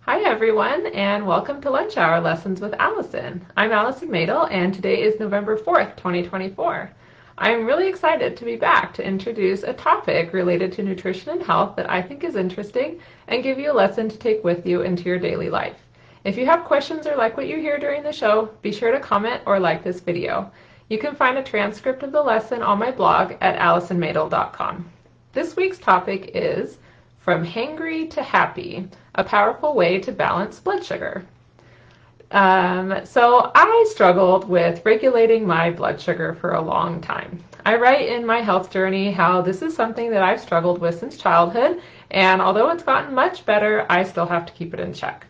Hi everyone, and welcome to Lunch Hour Lessons with Allison. I'm Allison Mädl, and today is November 4th, 2024. I'm really excited to be back to introduce a topic related to nutrition and health that I think is interesting and give you a lesson to take with you into your daily life. If you have questions or like what you hear during the show, be sure to comment or like this video. You can find a transcript of the lesson on my blog at allisonmadel.com. This week's topic is From Hangry to Happy, a powerful way to balance blood sugar. So I struggled with regulating my blood sugar for a long time. I write in my health journey how this is something that I've struggled with since childhood, and although it's gotten much better, I still have to keep it in check.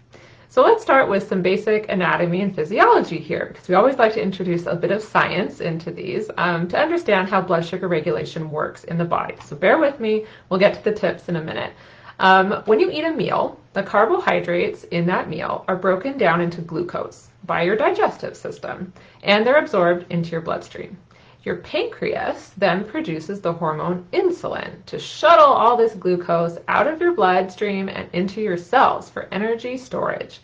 So let's start with some basic anatomy and physiology here, because we always like to introduce a bit of science into these to understand how blood sugar regulation works in the body. So bear with me, we'll get to the tips in a minute. When you eat a meal, the carbohydrates in that meal are broken down into glucose by your digestive system, and they're absorbed into your bloodstream. Your pancreas then produces the hormone insulin to shuttle all this glucose out of your bloodstream and into your cells for energy storage.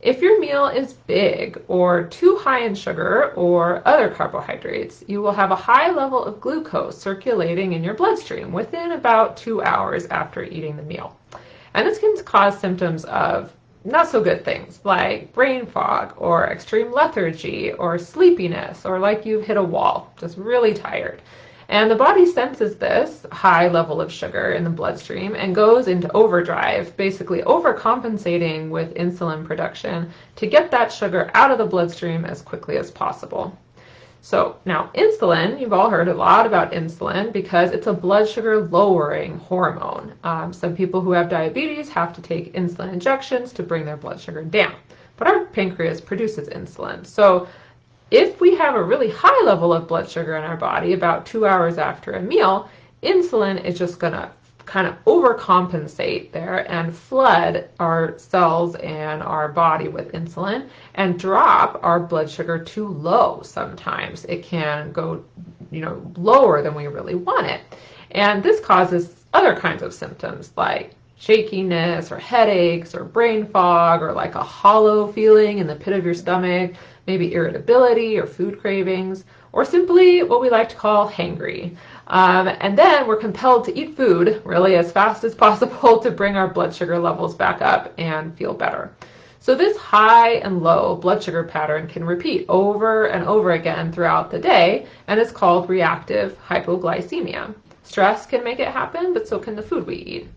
If your meal is big or too high in sugar or other carbohydrates, you will have a high level of glucose circulating in your bloodstream within about 2 hours after eating the meal. And this can cause symptoms of not so good things like brain fog or extreme lethargy or sleepiness or like you've hit a wall, just really tired. And the body senses this high level of sugar in the bloodstream and goes into overdrive, basically overcompensating with insulin production to get that sugar out of the bloodstream as quickly as possible. So now insulin, you've all heard a lot about insulin because it's a blood sugar lowering hormone. Some people who have diabetes have to take insulin injections to bring their blood sugar down, but our pancreas produces insulin. So if we have a really high level of blood sugar in our body about 2 hours after a meal, insulin is just going to kind of overcompensate there and flood our cells and our body with insulin and drop our blood sugar too low sometimes. It can go, lower than we really want it. And this causes other kinds of symptoms like shakiness or headaches or brain fog or like a hollow feeling in the pit of your stomach, maybe irritability or food cravings, or simply what we like to call hangry. And then we're compelled to eat food really as fast as possible to bring our blood sugar levels back up and feel better. So this high and low blood sugar pattern can repeat over and over again throughout the day, and it's called reactive hypoglycemia. Stress can make it happen, but so can the food we eat.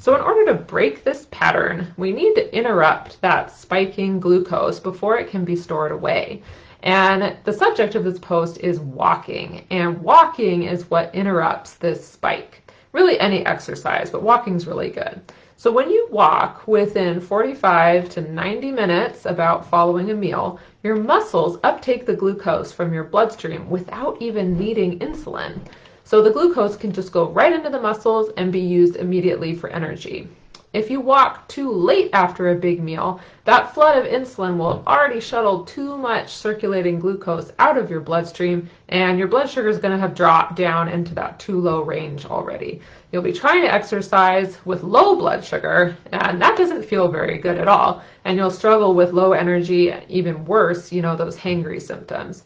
So in order to break this pattern, we need to interrupt that spiking glucose before it can be stored away. And the subject of this post is walking, and walking is what interrupts this spike. Really any exercise, but walking's really good. So when you walk within 45 to 90 minutes about following a meal, your muscles uptake the glucose from your bloodstream without even needing insulin. So the glucose can just go right into the muscles and be used immediately for energy. If you walk too late after a big meal, that flood of insulin will have already shuttled too much circulating glucose out of your bloodstream, and your blood sugar is going to have dropped down into that too low range already. You'll be trying to exercise with low blood sugar, and that doesn't feel very good at all, and you'll struggle with low energy, even worse, those hangry symptoms.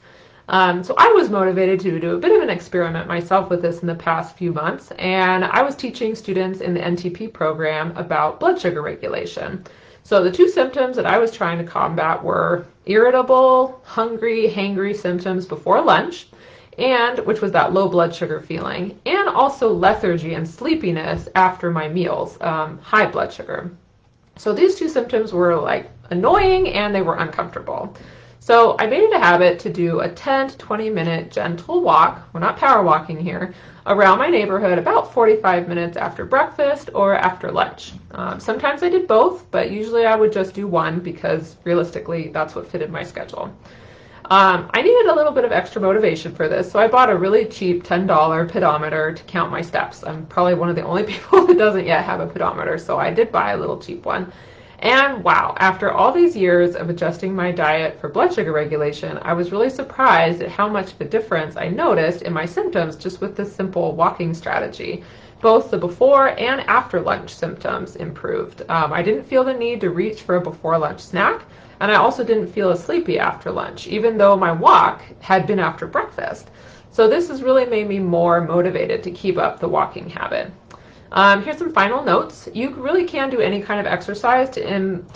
So I was motivated to do a bit of an experiment myself with this in the past few months, and I was teaching students in the FNTP program about blood sugar regulation. So the two symptoms that I was trying to combat were irritable, hungry, hangry symptoms before lunch, and which was that low blood sugar feeling, and also lethargy and sleepiness after my meals, high blood sugar. So these two symptoms were like annoying and they were uncomfortable. So I made it a habit to do a 10 to 20 minute gentle walk, we're not power walking here, around my neighborhood about 45 minutes after breakfast or after lunch. Sometimes I did both, but usually I would just do one because realistically that's what fitted my schedule. I needed a little bit of extra motivation for this, so I bought a really cheap $10 pedometer to count my steps. I'm probably one of the only people that doesn't yet have a pedometer, so I did buy a little cheap one. And wow, after all these years of adjusting my diet for blood sugar regulation, I was really surprised at how much of a difference I noticed in my symptoms just with this simple walking strategy. Both the before and after lunch symptoms improved. I didn't feel the need to reach for a before lunch snack, and I also didn't feel as sleepy after lunch, even though my walk had been after breakfast. So this has really made me more motivated to keep up the walking habit. Here's some final notes. You really can do any kind of exercise to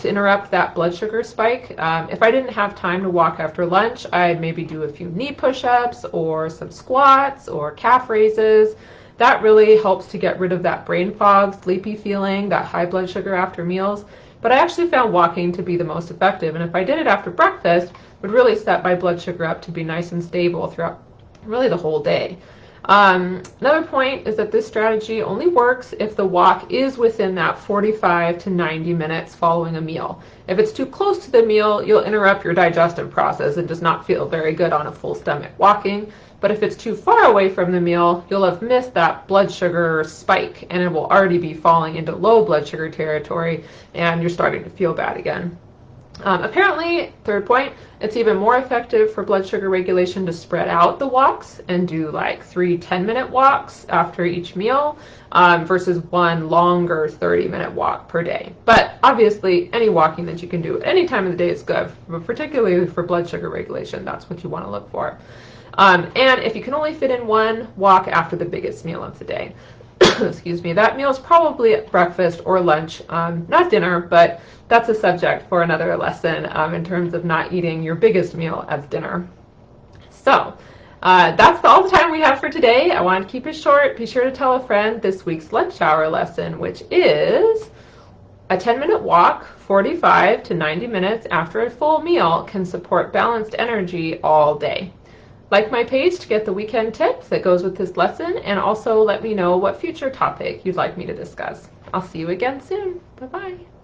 interrupt that blood sugar spike. If I didn't have time to walk after lunch, I'd maybe do a few knee push-ups or some squats or calf raises. That really helps to get rid of that brain fog, sleepy feeling, that high blood sugar after meals. But I actually found walking to be the most effective, and if I did it after breakfast, it would really set my blood sugar up to be nice and stable throughout really the whole day. Another point is that this strategy only works if the walk is within that 45 to 90 minutes following a meal. If it's too close to the meal, you'll interrupt your digestive process and does not feel very good on a full stomach walking. But if it's too far away from the meal, you'll have missed that blood sugar spike and it will already be falling into low blood sugar territory and you're starting to feel bad again. Apparently, third point, it's even more effective for blood sugar regulation to spread out the walks and do like 3 10-minute walks after each meal versus one longer 30-minute walk per day. But obviously, any walking that you can do at any time of the day is good, but particularly for blood sugar regulation, that's what you want to look for. And if you can only fit in one, walk after the biggest meal of the day. Excuse me, that meal is probably at breakfast or lunch, not dinner, but that's a subject for another lesson in terms of not eating your biggest meal as dinner. So that's all the time we have for today. I wanted to keep it short. Be sure to tell a friend this week's lunch hour lesson, which is a 10-minute walk, 45 to 90 minutes after a full meal can support balanced energy all day. Like my page to get the weekend tips that goes with this lesson, and also let me know what future topic you'd like me to discuss. I'll see you again soon. Bye-bye.